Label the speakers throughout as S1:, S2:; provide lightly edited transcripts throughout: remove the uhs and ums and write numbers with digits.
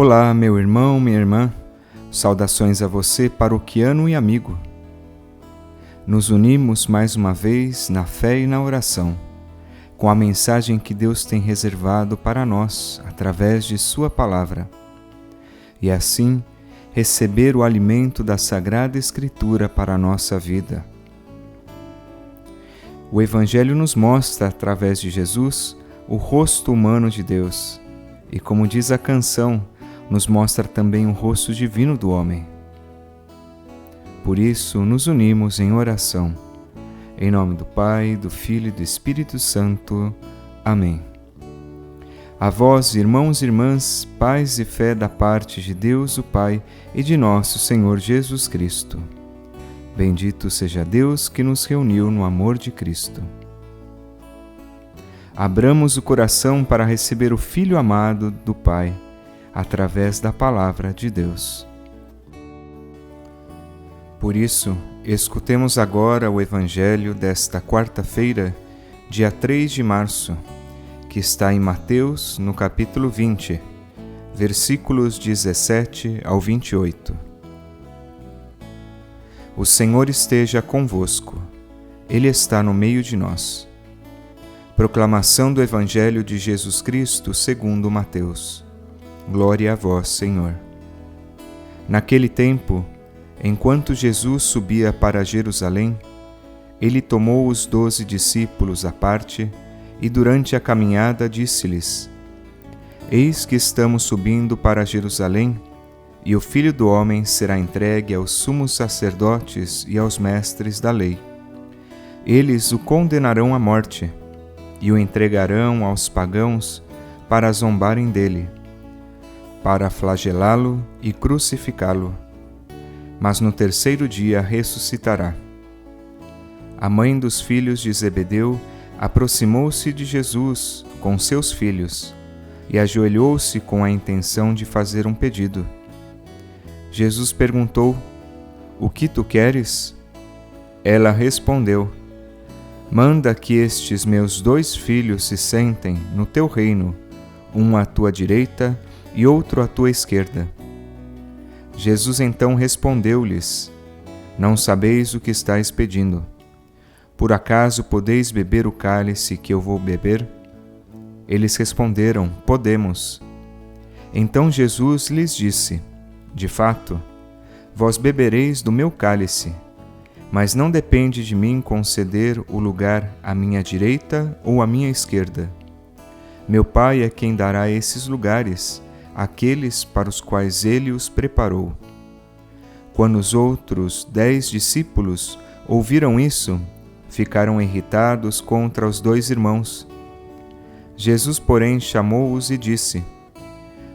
S1: Olá, meu irmão, minha irmã, saudações a você, paroquiano e amigo. Nos unimos mais uma vez na fé e na oração, com a mensagem que Deus tem reservado para nós através de Sua Palavra, e assim receber o alimento da Sagrada Escritura para a nossa vida. O Evangelho nos mostra, através de Jesus, o rosto humano de Deus, e como diz a canção, nos mostra também o rosto divino do homem. Por isso, nos unimos em oração. Em nome do Pai, do Filho e do Espírito Santo. Amém. A vós, irmãos e irmãs, paz e fé da parte de Deus, o Pai, e de nosso Senhor Jesus Cristo. Bendito seja Deus que nos reuniu no amor de Cristo. Abramos o coração para receber o Filho amado do Pai, através da Palavra de Deus. Por isso, escutemos agora o Evangelho desta quarta-feira, dia 3 de março, que está em Mateus, no capítulo 20, versículos 17 ao 28. O Senhor esteja convosco, Ele está no meio de nós. Proclamação do Evangelho de Jesus Cristo segundo Mateus. Glória a vós, Senhor. Naquele tempo, enquanto Jesus subia para Jerusalém, ele tomou os 12 discípulos à parte e durante a caminhada disse-lhes: Eis que estamos subindo para Jerusalém, e o Filho do Homem será entregue aos sumos sacerdotes e aos mestres da lei. Eles o condenarão à morte e o entregarão aos pagãos para zombarem dele, para flagelá-lo e crucificá-lo. Mas no terceiro dia ressuscitará. A mãe dos filhos de Zebedeu aproximou-se de Jesus com seus filhos e ajoelhou-se com a intenção de fazer um pedido. Jesus perguntou: O que tu queres? Ela respondeu: Manda que estes meus 2 filhos se sentem no teu reino, um à tua direita e outro à tua esquerda. Jesus então respondeu-lhes: Não sabeis o que estáis pedindo. Por acaso podeis beber o cálice que eu vou beber? Eles responderam: Podemos. Então Jesus lhes disse: De fato, vós bebereis do meu cálice, mas não depende de mim conceder o lugar à minha direita ou à minha esquerda. Meu Pai é quem dará esses lugares àqueles para os quais ele os preparou. Quando os outros 10 discípulos ouviram isso, ficaram irritados contra os 2 irmãos. Jesus, porém, chamou-os e disse: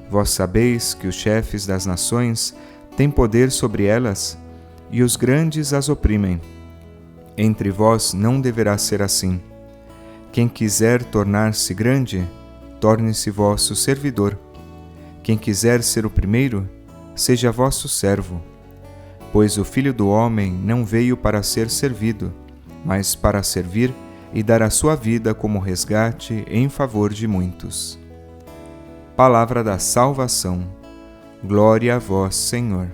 S1: Vós sabeis que os chefes das nações têm poder sobre elas, e os grandes as oprimem. Entre vós não deverá ser assim. Quem quiser tornar-se grande, torne-se vosso servidor. Quem quiser ser o primeiro, seja vosso servo. Pois o Filho do Homem não veio para ser servido, mas para servir e dar a sua vida como resgate em favor de muitos. Palavra da salvação. Glória a vós, Senhor.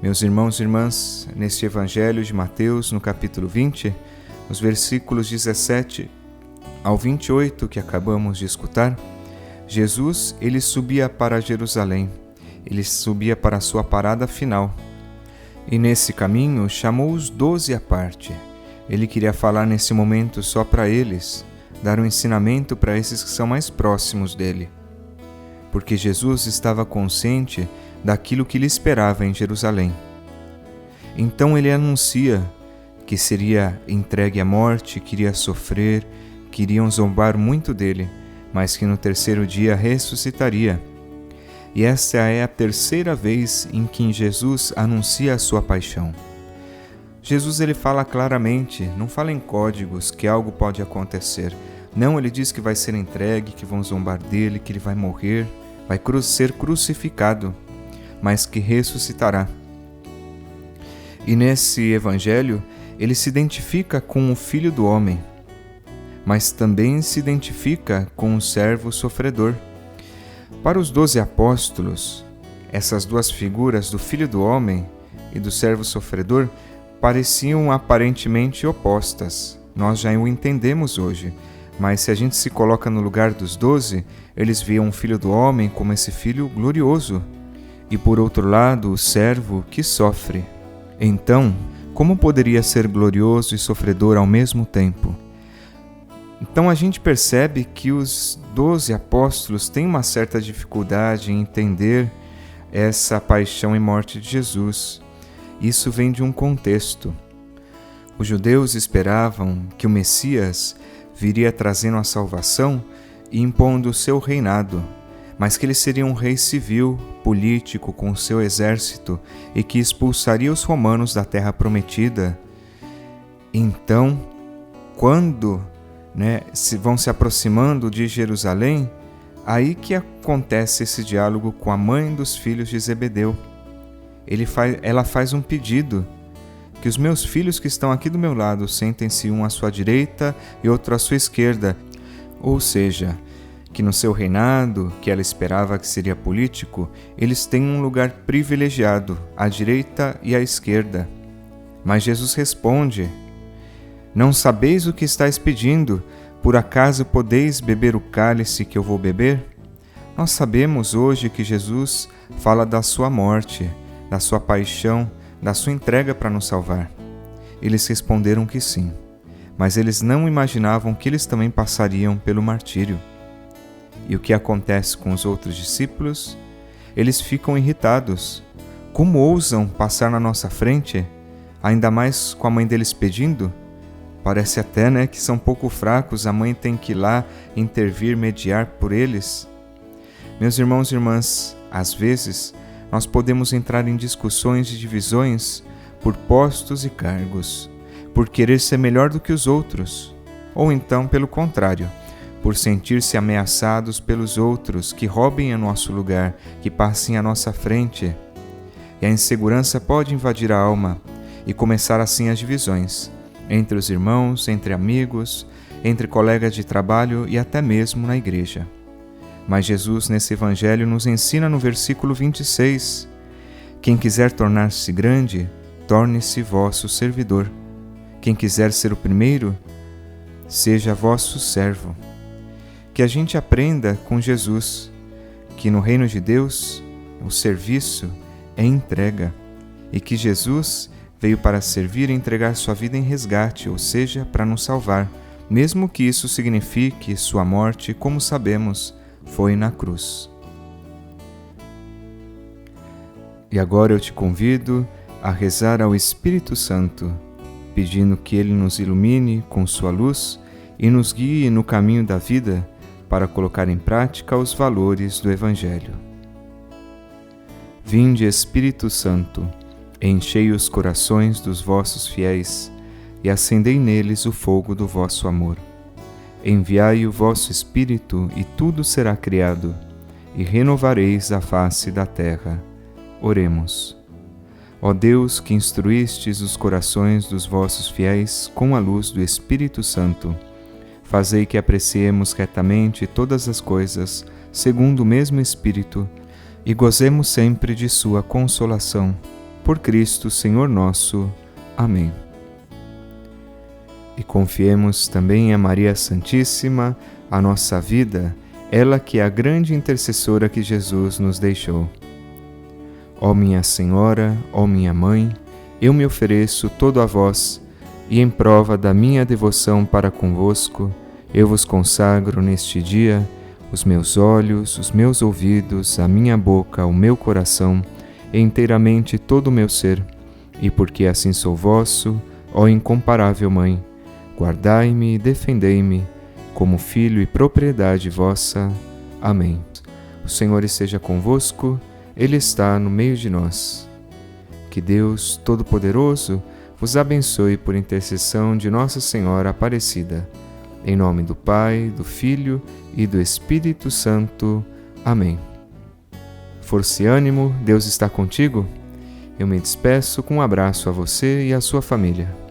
S1: Meus irmãos e irmãs, neste Evangelho de Mateus, no capítulo 20, os versículos 17 ao 28 que acabamos de escutar, Jesus, ele subia para Jerusalém, ele subia para a sua parada final. E nesse caminho chamou os 12 à parte. Ele queria falar nesse momento só para eles, dar um ensinamento para esses que são mais próximos dele. Porque Jesus estava consciente daquilo que lhe esperava em Jerusalém. Então ele anuncia que seria entregue à morte, que iria sofrer, que iriam zombar muito dele, mas que no terceiro dia ressuscitaria. E esta é a terceira vez em que Jesus anuncia a sua paixão. Jesus ele fala claramente, não fala em códigos que algo pode acontecer. Não, ele diz que vai ser entregue, que vão zombar dele, que ele vai morrer, vai ser crucificado, mas que ressuscitará. E nesse Evangelho, ele se identifica com o Filho do Homem, mas também se identifica com o servo sofredor, Para os 12 apóstolos, essas duas figuras do Filho do Homem e do servo sofredor pareciam aparentemente opostas. Nós já o entendemos hoje, mas se a gente se coloca no lugar dos 12, eles viam o Filho do Homem como esse Filho glorioso e, por outro lado, o servo que sofre. Então, como poderia ser glorioso e sofredor ao mesmo tempo? Então a gente percebe que os 12 apóstolos têm uma certa dificuldade em entender essa paixão e morte de Jesus. Isso vem de um contexto. Os judeus esperavam que o Messias viria trazendo a salvação e impondo o seu reinado, mas que ele seria um rei civil, político, com o seu exército e que expulsaria os romanos da terra prometida. Então, quando vão se aproximando de Jerusalém, aí que acontece esse diálogo com a mãe dos filhos de Zebedeu. Ela faz um pedido, que os meus filhos que estão aqui do meu lado sentem-se um à sua direita e outro à sua esquerda. Ou seja, que no seu reinado, que ela esperava que seria político, eles têm um lugar privilegiado, à direita e à esquerda. Mas Jesus responde: não sabeis o que estáis pedindo? Por acaso podeis beber o cálice que eu vou beber? Nós sabemos hoje que Jesus fala da sua morte, da sua paixão, da sua entrega para nos salvar. Eles responderam que sim, mas eles não imaginavam que eles também passariam pelo martírio. E o que acontece com os outros discípulos? Eles ficam irritados. Como ousam passar na nossa frente, ainda mais com a mãe deles pedindo? Parece até que são pouco fracos, a mãe tem que ir lá intervir, mediar por eles. Meus irmãos e irmãs, às vezes nós podemos entrar em discussões e divisões por postos e cargos, por querer ser melhor do que os outros, ou então, pelo contrário, por sentir-se ameaçados pelos outros que roubem o nosso lugar, que passem à nossa frente. E a insegurança pode invadir a alma e começar assim as divisões, entre os irmãos, entre amigos, entre colegas de trabalho e até mesmo na igreja. Mas Jesus, nesse Evangelho, nos ensina no versículo 26, quem quiser tornar-se grande, torne-se vosso servidor. Quem quiser ser o primeiro, seja vosso servo. Que a gente aprenda com Jesus que no reino de Deus o serviço é entrega e que Jesus veio para servir e entregar sua vida em resgate, ou seja, para nos salvar, mesmo que isso signifique sua morte, como sabemos, foi na cruz. E agora eu te convido a rezar ao Espírito Santo, pedindo que ele nos ilumine com sua luz e nos guie no caminho da vida para colocar em prática os valores do Evangelho. Vinde, Espírito Santo, enchei os corações dos vossos fiéis e acendei neles o fogo do vosso amor. Enviai o vosso Espírito e tudo será criado, e renovareis a face da terra. Oremos. Ó Deus, que instruístes os corações dos vossos fiéis com a luz do Espírito Santo, fazei que apreciemos retamente todas as coisas, segundo o mesmo Espírito, e gozemos sempre de sua consolação. Por Cristo, Senhor nosso. Amém. E confiemos também a Maria Santíssima, a nossa vida, ela que é a grande intercessora que Jesus nos deixou. Ó minha Senhora, ó minha Mãe, eu me ofereço todo a vós, e em prova da minha devoção para convosco, eu vos consagro neste dia os meus olhos, os meus ouvidos, a minha boca, o meu coração, e inteiramente todo o meu ser, e porque assim sou vosso, ó incomparável Mãe, guardai-me e defendei-me, como filho e propriedade vossa. Amém. O Senhor esteja convosco, Ele está no meio de nós. Que Deus Todo-Poderoso vos abençoe por intercessão de Nossa Senhora Aparecida. Em nome do Pai, do Filho e do Espírito Santo. Amém. Força e ânimo, Deus está contigo. Eu me despeço com um abraço a você e a sua família.